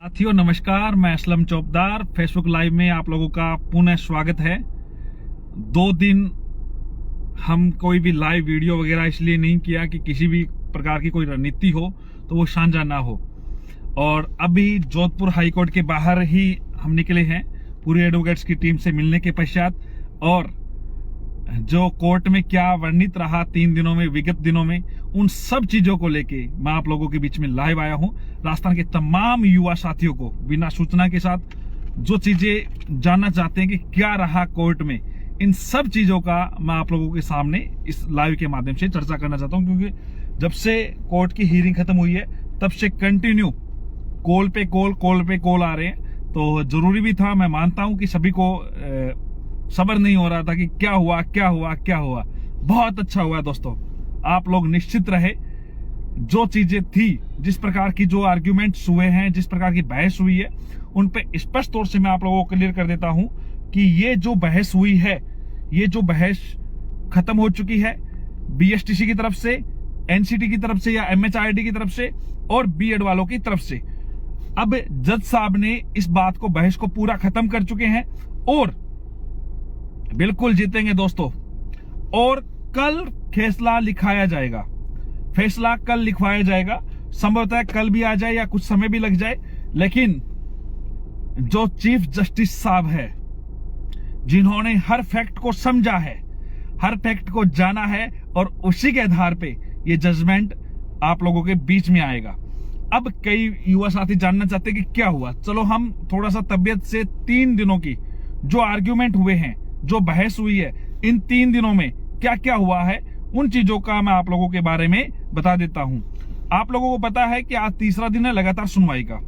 साथियों नमस्कार, मैं असलम चौबदार फेसबुक लाइव में आप लोगों का पुनः स्वागत है। 2 दिन हम कोई भी लाइव वीडियो वगैरह इसलिए नहीं किया कि किसी भी प्रकार की कोई रणनीति हो तो वो साझा ना हो। और अभी जोधपुर हाईकोर्ट के बाहर ही हम निकले हैं पूरी एडवोकेट्स की टीम से मिलने के पश्चात, और जो कोर्ट में क्या वर्णित रहा 3 दिनों में, विगत दिनों में, उन सब चीजों को लेके मैं आप लोगों के बीच में लाइव आया हूं। राजस्थान के तमाम युवा साथियों को बिना सूचना के साथ जो चीजें जानना चाहते हैं कि क्या रहा कोर्ट में, इन सब चीजों का मैं आप लोगों के सामने इस लाइव के माध्यम से चर्चा करना चाहता हूं। क्योंकि जब से कोर्ट की हियरिंग खत्म हुई है तब से कंटिन्यू कॉल पे कॉल आ रहे हैं, तो जरूरी भी था। मैं मानता हूं कि सभी को सब्र नहीं हो रहा था कि क्या हुआ। बहुत अच्छा हुआ दोस्तों, आप लोग निश्चित रहे। जो चीजें थी, जिस प्रकार की जो आर्ग्यूमेंट्स हुए हैं, जिस प्रकार की बहस हुई है, उन पे स्पष्ट तौर से मैं आप लोगों को क्लियर कर देता हूं कि ये जो बहस हुई है, ये जो बहस खत्म हो चुकी है बीएसटीसी की तरफ से, एनसीटी की तरफ से या एमएचआरडी की तरफ से और बीएड वालों की तरफ से। अब जज साहब ने इस बात को, बहस को पूरा खत्म कर चुके हैं और बिल्कुल जीतेंगे दोस्तों। और कल फैसला लिखाया जाएगा, फैसला कल लिखवाया जाएगा। संभवतः कल भी आ जाए या कुछ समय भी लग जाए, लेकिन जो चीफ जस्टिस साहब है, जिन्होंने हर फैक्ट को समझा है, हर फैक्ट को जाना है, और उसी के आधार पे ये जजमेंट आप लोगों के बीच में आएगा। अब कई युवा साथी जानना चाहते हैं कि क्या हुआ। चलो हम थोड़ा सा तबियत से 3 दिनों की जो आर्ग्यूमेंट हुए हैं, जो बहस हुई है, इन 3 दिनों में क्या क्या हुआ है, उन चीजों का मैं आप लोगों के बारे में बता देता हूं। आप लोगों को पता है कि आज तीसरा दिन है लगातार सुनवाई का।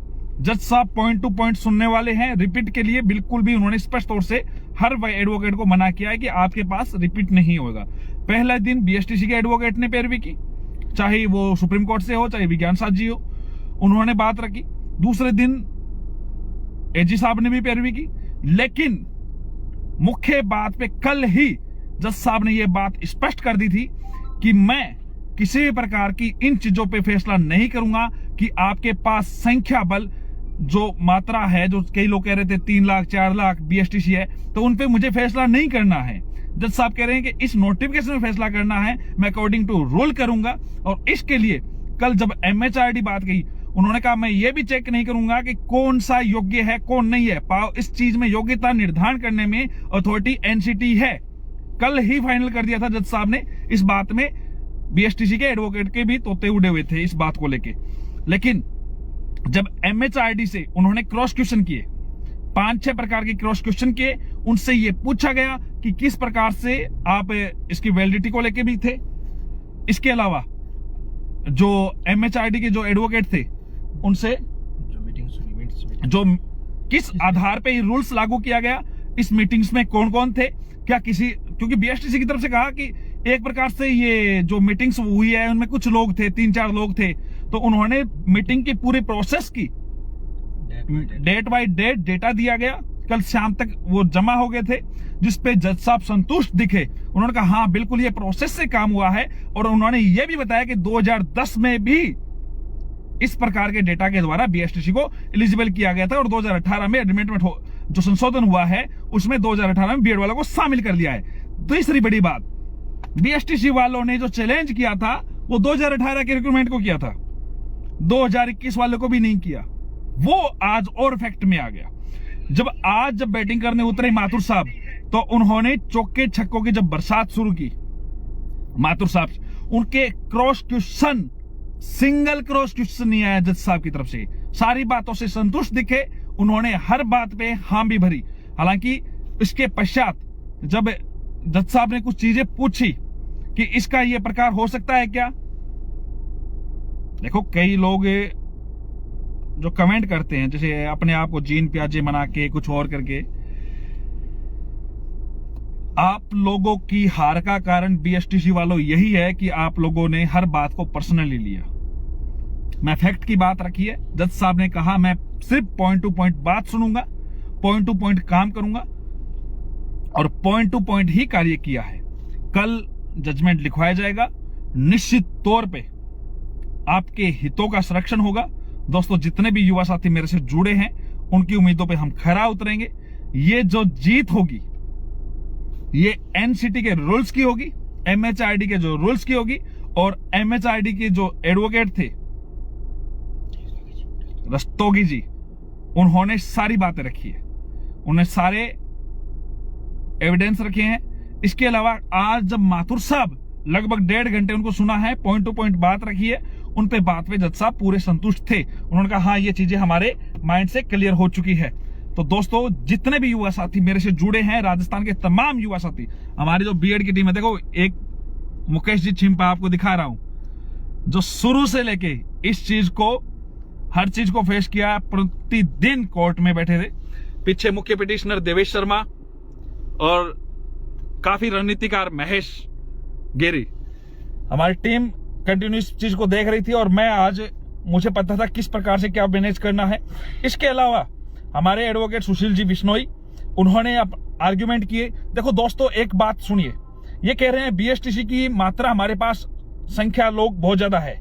जज साहब पॉइंट टू पॉइंट सुनने वाले हैं। रिपीट के लिए बिल्कुल भी उन्होंने स्पष्ट तौर से हर एडवोकेट को मना किया है कि आपके पास रिपीट नहीं होगा। पहला दिन बीएसटीसी के एडवोकेट ने पैरवी की, चाहे वो सुप्रीम कोर्ट से हो, चाहे विज्ञान साथ जी हो, उन्होंने बात रखी। दूसरे दिन एजी साहब ने भी पैरवी की, लेकिन मुख्य बात पे कल ही जज साहब ने यह बात स्पष्ट कर दी थी कि मैं किसी भी प्रकार की इन चीजों पे फैसला नहीं करूंगा कि आपके पास संख्या बल जो मात्रा है, जो कई लोग कह रहे थे 3 लाख 4 लाख बीएसटीसी है, तो उन पे मुझे फैसला नहीं करना है। जज साहब कह रहे हैं कि इस नोटिफिकेशन में फैसला करना है, मैं अकॉर्डिंग टू रूल करूंगा। और इसके लिए कल जब एमएचआरडी बात कही, उन्होंने कहा मैं ये भी चेक नहीं करूंगा कि कौन सा योग्य है कौन नहीं है। इस चीज में योग्यता निर्धारण करने में अथॉरिटी एनसीटी है। कल ही फाइनल कर दिया था जज साहब ने इस बात में। बीएसटीसी के एडवोकेट के भी तोते उड़े हुए थे इस बात को लेके। लेकिन जब एमएचआरडी से उन्होंने क्रॉस क्वेश्चन किए, 5-6 प्रकार के क्रॉस क्वेश्चन किए, उनसे ये पूछा गया कि किस प्रकार से आप इसकी वैलिडिटी को लेके भी थे। इसके अलावा जो एमएचआरडी के जो एडवोकेट थे, उनसे जो किस आधार पे ये रूल्स लागू किया गया, इस मीटिंग्स में कौन कौन थे, क्या किसी, क्योंकि बीएसटीसी की तरफ से कहा कि एक प्रकार से ये जो मीटिंग्स हुई है उनमें कुछ लोग थे, 3-4 लोग थे, तो उन्होंने मीटिंग की पूरी प्रोसेस की डेट बाय डेट डेटा दिया गया। कल शाम तक वो जमा हो गए थे, जिसपे जज साहब संतुष्ट दिखे। उन्होंने कहा हाँ बिल्कुल ये प्रोसेस से काम हुआ है, और उन्होंने ये भी बताया कि 2010 में भी इस प्रकार के डेटा के द्वारा बीएसटीसी को एलिजिबल किया गया था, और 2018 में एडमिटमेंट जो संशोधन हुआ है उसमें 2018 में बीएड वालों को शामिल कर लिया है। दूसरी बड़ी बात, बीएसटीसी वालों ने जो चैलेंज किया था वो 2018 के रिक्रूटमेंट को किया था, 2021 वालों को भी नहीं किया। वो आज और फैक्ट में आ गया। जब बैटिंग करने उतरे माथुर साहब, तो उन्होंने चौके छक्कों की जब बरसात शुरू की, माथुर साहब, उनके cross question, single cross question नहीं आया जज साहब की तरफ से। सारी बातों से संतुष्ट दिखे, उन्होंने हर बात पे हां भी भरी। हालांकि इसके पश्चात जब जज साहब ने कुछ चीजें पूछी कि इसका यह प्रकार हो सकता है क्या, देखो कई लोग जो कमेंट करते हैं, जैसे अपने आप को जीन प्याजे बना के कुछ और करके, आप लोगों की हार का कारण बीएसटीसी वालों यही है कि आप लोगों ने हर बात को पर्सनली लिया। मैं फैक्ट की बात रखी है। जज साहब ने कहा मैं सिर्फ पॉइंट टू पॉइंट बात सुनूंगा, पॉइंट टू पॉइंट काम करूंगा, और पॉइंट टू पॉइंट ही कार्य किया है। कल जजमेंट लिखवाया जाएगा, निश्चित तौर पे आपके हितों का संरक्षण होगा दोस्तों जितने भी युवा साथी मेरे से जुड़े हैं उनकी उम्मीदों पे हम खरा उतरेंगे। ये जो जीत होगी ये एनसीटी के रूल्स की होगी, एमएचआरडी के जो रूल्स की होगी, और एमएचआरडी के जो एडवोकेट थे रस्तोगी जी, उन्होंने सारी बातें रखी है, उन्हें सारे एविडेंस रखे हैं। इसके अलावा आज जब माथुर साहब लगभग 1.5 घंटे उनको सुना है, पॉइंट टू पॉइंट बात रखी है, उन पे बात पे जज साहब पूरे संतुष्ट थे। उन्होंने कहा हाँ ये चीजें हमारे माइंड से क्लियर हो चुकी है। तो दोस्तों जितने भी युवा साथी मेरे से जुड़े हैं, राजस्थान के तमाम युवा साथी, हमारी जो बीएड की टीम है, देखो एक मुकेश जी छिंपा आपको दिखा रहा हूं, जो शुरू से लेके इस चीज को, हर चीज को फेस किया, प्रतिदिन कोर्ट में बैठे थे। पीछे मुख्य पिटिशनर देवेश शर्मा और काफी रणनीतिकार महेश गेरी, हमारी टीम कंटिन्यूस चीज को देख रही थी और मैं आज, मुझे पता था किस प्रकार से क्या मैनेज करना है। इसके अलावा हमारे एडवोकेट सुशील जी बिश्नोई, उन्होंने आर्ग्यूमेंट किए। देखो दोस्तों एक बात सुनिए, ये कह रहे हैं बीएसटीसी की मात्रा हमारे पास संख्या लोग बहुत ज्यादा है।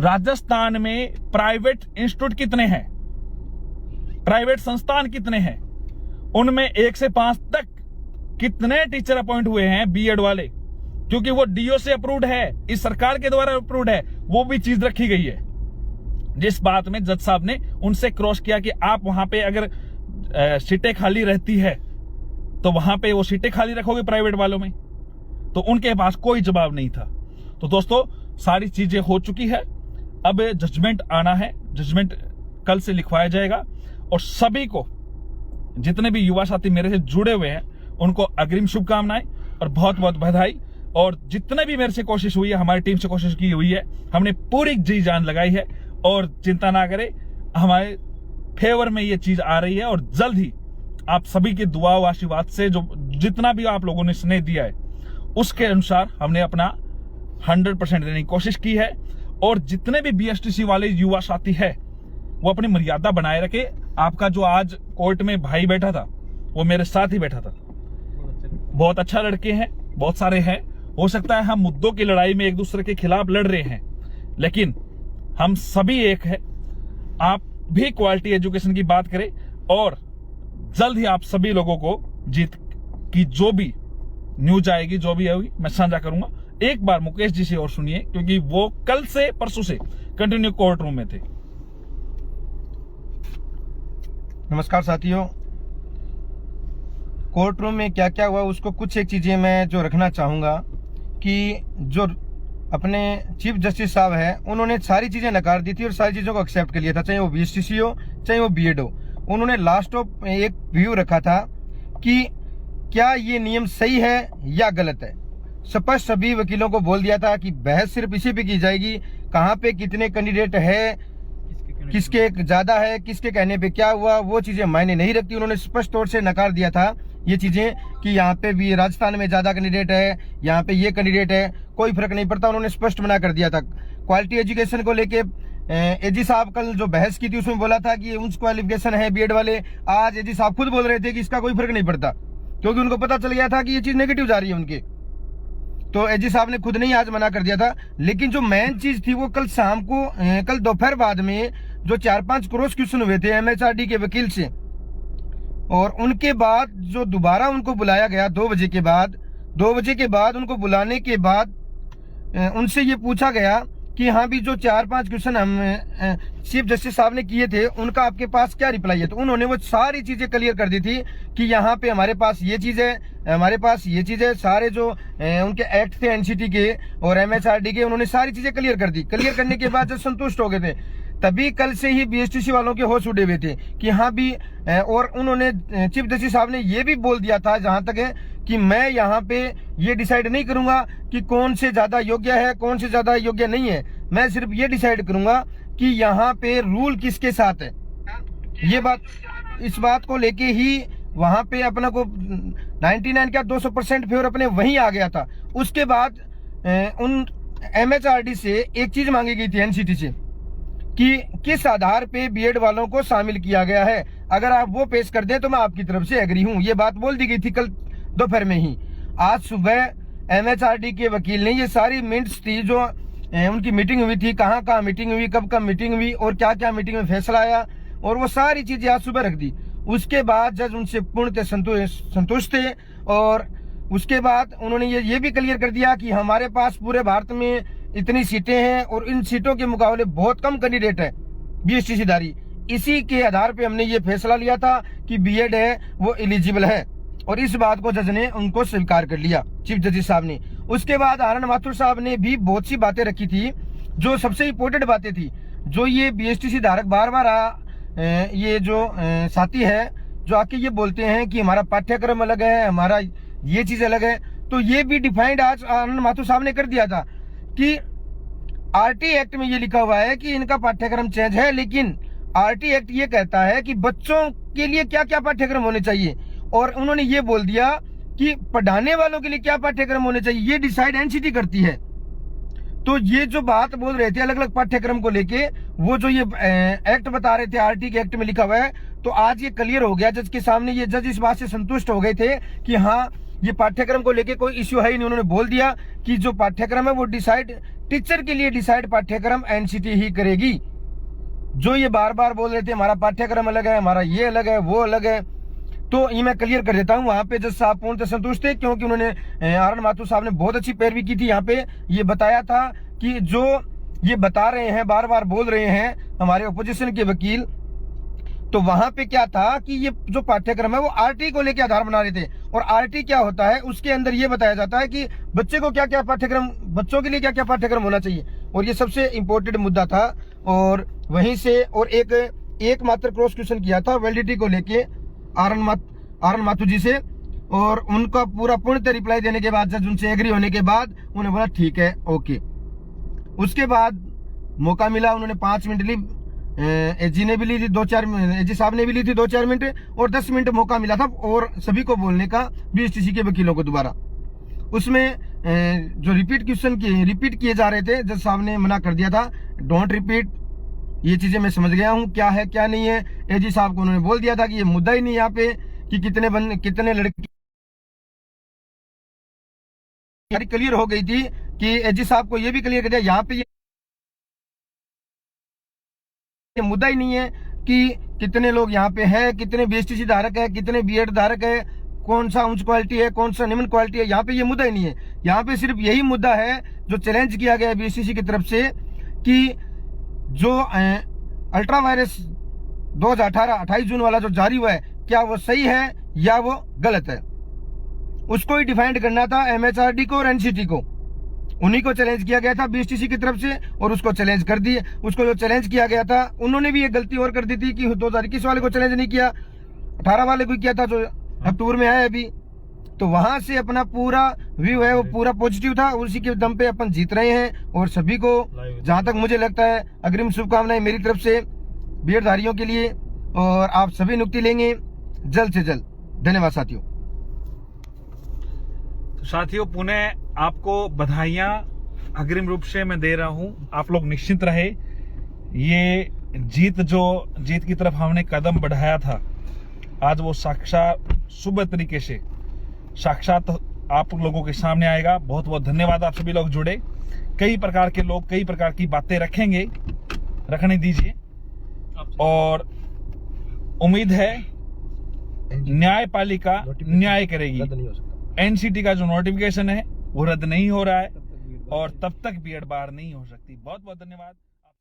राजस्थान में प्राइवेट इंस्टीट्यूट कितने हैं, प्राइवेट संस्थान कितने हैं, उनमें 1 से 5 तक कितने टीचर अपॉइंट हुए हैं बीएड वाले, क्योंकि वो डीओ से अप्रूव्ड है, इस सरकार के द्वारा अप्रूव्ड है, वो भी चीज रखी गई है। जिस बात में जज साहब ने उनसे क्रॉस किया कि आप वहां पे अगर सीटें खाली रहती है तो वहां पे वो सीटें खाली रखोगे प्राइवेट वालों में, तो उनके पास कोई जवाब नहीं था। तो दोस्तों सारी चीजें हो चुकी है, अब जजमेंट आना है, जजमेंट कल से लिखवाया जाएगा। और सभी को, जितने भी युवा साथी मेरे से जुड़े हुए हैं, उनको अग्रिम शुभकामनाएं और बहुत बहुत बधाई। और जितने भी मेरे से कोशिश हुई है, हमारी टीम से कोशिश की हुई है, हमने पूरी जी जान लगाई है। और चिंता ना करें, हमारे फेवर में ये चीज आ रही है और जल्द ही आप सभी के दुआ व आशीर्वाद से, जो जितना भी आप लोगों ने स्नेह दिया है, उसके अनुसार हमने अपना 100% देने की कोशिश की है। और जितने भी बीएसटीसी वाले युवा साथी है वो अपनी मर्यादा बनाए रखे। आपका जो आज कोर्ट में भाई बैठा था वो मेरे साथ ही बैठा था, बहुत अच्छा लड़के हैं, बहुत सारे हैं। हो सकता है हम मुद्दों की लड़ाई में एक दूसरे के खिलाफ लड़ रहे हैं, लेकिन हम सभी एक है। आप भी क्वालिटी एजुकेशन की बात करें और जल्द ही आप सभी लोगों को जीत की जो भी न्यूज आएगी, जो भी आएगी, मैं साझा करूंगा। एक बार मुकेश जी से और सुनिए, क्योंकि वो कल से परसों से कंटिन्यू कोर्ट रूम में थे। नमस्कार साथियों, कोर्ट रूम में क्या क्या हुआ उसको कुछ एक चीजें मैं जो रखना चाहूंगा कि जो अपने चीफ जस्टिस साहब है, उन्होंने सारी चीजें नकार दी थी और सारी चीजों को एक्सेप्ट कर लिया था, चाहे वो बीएसटीसी हो चाहे वो बीएड हो। उन्होंने लास्ट ऑफ एक व्यू रखा था कि क्या ये नियम सही है या गलत है। स्पष्ट सभी वकीलों को बोल दिया था कि बहस सिर्फ इसी पे की जाएगी, कहाँ पे कितने कैंडिडेट है, किसके ज्यादा है, किसके कहने पे क्या हुआ, वो चीजें मायने नहीं रखती। उन्होंने स्पष्ट तौर से नकार दिया था ये चीजें कि यहाँ पे भी राजस्थान में ज्यादा कैंडिडेट है, यहाँ पे ये कैंडिडेट है, कोई फर्क नहीं पड़ता। उन्होंने स्पष्ट मना कर दिया था। क्वालिटी एजुकेशन को लेके एजी साहब कल जो बहस की थी उसमें बोला था कि ये उच्च क्वालिफिकेशन है बीएड वाले। आज एजी साहब खुद बोल रहे थे कि इसका कोई फर्क नहीं पड़ता, क्योंकि उनको पता चल गया था कि ये चीज नेगेटिव जा रही है उनके। तो एजी साहब ने खुद नहीं आज मना कर दिया था। लेकिन जो मेन चीज थी वो कल शाम को, कल दोपहर बाद में जो 4-5 क्रॉस क्वेश्चन हुए थे एमएचआरडी के वकील से, और उनके बाद जो दोबारा उनको बुलाया गया 2 बजे के बाद उनको बुलाने के बाद उनसे ये पूछा गया कि हाँ भी जो 4-5 क्वेश्चन हम चीफ जस्टिस साहब ने किए थे उनका आपके पास क्या रिप्लाई है। तो उन्होंने वो सारी चीजें क्लियर कर दी थी कि यहाँ पे हमारे पास ये चीज है, हमारे पास ये चीज है। सारे जो उनके एक्ट थे एनसीटी के और एमएचआरडी के, उन्होंने सारी चीजें क्लियर कर दी। क्लियर करने के बाद जब संतुष्ट हो गए थे, तभी कल से ही बीएसटीसी वालों के होश उड़े हुए थे कि हाँ भी। और उन्होंने चीफ जस्टिस साहब ने ये भी बोल दिया था, जहां तक है कि मैं यहाँ पे ये डिसाइड नहीं करूंगा कि कौन से ज्यादा योग्य है, कौन से ज्यादा योग्य नहीं है। मैं सिर्फ ये डिसाइड करूंगा कि यहाँ पे रूल किसके साथ है। ये बात, इस बात को लेके ही वहां पे अपना को 99 क्या 200% फेवर अपने वहीं आ गया था। उसके बाद उन एमएचआरडी से एक चीज मांगी गई थी एनसीटी से कि किस आधार पे बीएड वालों को शामिल किया गया है। अगर आप वो पेश कर दें तो मैं आपकी तरफ से एग्री हूं। ये बात बोल दी गई थी कल दोपहर में ही। आज सुबह एमएचआरडी के वकील ने ये सारी मिनट्स थी जो उनकी मीटिंग हुई थी, कहाँ कहाँ मीटिंग हुई, कब कब मीटिंग हुई और क्या क्या मीटिंग में फैसला आया, और वो सारी चीजें आज सुबह रख दी। उसके बाद जज उनसे पूर्णतः संतुष्ट थे, और उसके बाद उन्होंने ये भी क्लियर कर दिया कि हमारे पास पूरे भारत में इतनी सीटें हैं और इन सीटों के मुकाबले बहुत कम कैंडिडेट है बीएसटीसी धारी। इसी के आधार पे हमने ये फैसला लिया था कि बीएड है वो एलिजिबल है, और इस बात को जज ने उनको स्वीकार कर लिया, चीफ जस्टिस साहब ने। उसके बाद आनंद माथुर साहब ने भी बहुत सी बातें रखी थी, जो सबसे इम्पोर्टेंट बातें थी, जो ये बीएसटीसी धारक बार बार ये जो साथी है जो आके ये बोलते हैं कि हमारा पाठ्यक्रम अलग है, हमारा ये चीज अलग है, तो ये भी डिफाइंड आज आनंद माथुर साहब ने कर दिया था कि आरटी एक्ट में ये लिखा हुआ है कि इनका पाठ्यक्रम चेंज है, लेकिन आरटी एक्ट ये कहता है कि बच्चों के लिए क्या क्या पाठ्यक्रम होने चाहिए, और उन्होंने ये बोल दिया कि पढ़ाने वालों के लिए क्या पाठ्यक्रम होने चाहिए ये डिसाइड एनसीटी करती है। तो ये जो बात बोल रहे थे अलग अलग पाठ्यक्रम को लेके, वो जो ये एक्ट बता रहे थे आरटी के एक्ट में लिखा हुआ है, तो आज ये क्लियर हो गया जज के सामने। ये जज इस बात से संतुष्ट हो गए थे कि हाँ ये पाठ्यक्रम को लेके कोई इश्यू है ही नहीं। उन्होंने बोल दिया कि जो पाठ्यक्रम है वो डिसाइड, टीचर के लिए डिसाइड पाठ्यक्रम एनसीटी ही करेगी। जो ये बार बार बोल रहे थे हमारा पाठ्यक्रम अलग है, हमारा ये अलग है, वो अलग है, तो ये मैं क्लियर कर देता हूँ। वहां पे जज साहब पूर्णतः संतुष्ट थे, क्योंकि उन्होंने आनंद माथुर साहब ने बहुत अच्छी पैरवी की थी। यहाँ पे ये बताया था कि जो ये बता रहे हैं, बार बार बोल रहे हैं हमारे ओपोजिशन के वकील, तो वहां पे क्या था कि ये जो पाठ्यक्रम है वो आरटी को लेकर आधार बना रहे थे, और आरटी क्या होता है उसके अंदर ये बताया जाता है कि बच्चे को क्या क्या पाठ्यक्रम, बच्चों के लिए क्या क्या पाठ्यक्रम होना चाहिए, और ये सबसे इंपॉर्टेंट मुद्दा था। और वहीं से और एक मात्र क्रॉस क्वेश्चन किया था वैलिडिटी को लेके आनंद माथुर जी से, और उनका पूरा पूर्णतः रिप्लाई देने के बाद जज उनसे एग्री होने के बाद उन्हें बोला ठीक है, ओके। उसके बाद मौका मिला, उन्होंने 5 मिनट ली, एजी ने भी ली थी 2-4, एजी साहब ने भी ली थी 2-4 मिनट, और 10 मिनट मौका मिला था और सभी को बोलने का बीएसटीसी के वकीलों को दोबारा। उसमें जो रिपीट किए जा रहे थे, जज साहब ने मना कर दिया था, डोंट रिपीट, ये चीजें मैं समझ गया हूँ क्या है क्या नहीं है। एजी साहब को उन्होंने बोल दिया था कि ये मुद्दा ही नहीं यहाँ पे कि कितने लड़के, क्लियर हो गई थी कि एजी साहब को ये भी क्लियर कर दिया यहाँ पे ये मुद्दा ही नहीं है कि कितने लोग यहाँ पे है, कितने बीएसटीसी धारक है, कितने बीएड धारक है, कौन सा उच्च क्वालिटी है, कौन सा निम्न क्वालिटी है, यहाँ पे ये मुद्दा ही नहीं है। यहाँ पे सिर्फ यही मुद्दा है जो चैलेंज किया गया है बीएसटीसी की तरफ से कि जो अल्ट्रा वायरस 2018-28 जून वाला जो जारी हुआ है, क्या वो सही है या वो गलत है, उसको ही डिफाइंड करना था एमएचआरडी को और एनसीटी को। उन्हीं को चैलेंज किया गया था बीएसटीसी की तरफ से, और उसको चैलेंज कर दिए। उसको जो चैलेंज किया गया था, उन्होंने भी एक गलती और कर दी थी कि 2021 वाले को चैलेंज नहीं किया, 18 वाले को किया था जो अक्टूबर में आया अभी। तो वहां से अपना पूरा व्यू है वो पूरा पॉजिटिव था, उसी के दम पे अपन जीत रहे हैं। और सभी को जहां तक मुझे लगता है अग्रिम शुभकामनाएं मेरी तरफ से बीएड धारियों के लिए, और आप सभी नुक्ति लेंगे जल्द से जल्द। धन्यवाद साथियों। साथियों, पुनः आपको बधाइयां अग्रिम रूप से मैं दे रहा हूं। आप लोग निश्चिंत रहे, ये जीत की तरफ हमने कदम बढ़ाया था, आज वो साक्षात शुभ तरीके से साक्षात आप लोगों के सामने आएगा। बहुत बहुत धन्यवाद, आप सभी लोग जुड़े। कई प्रकार के लोग कई प्रकार की बातें रखेंगे, रखने दीजिए, और उम्मीद है न्यायपालिका न्याय करेगी। एनसीटी का जो नोटिफिकेशन है वो रद्द नहीं हो रहा है, और तब तक बीएड बार नहीं हो सकती। बहुत बहुत धन्यवाद।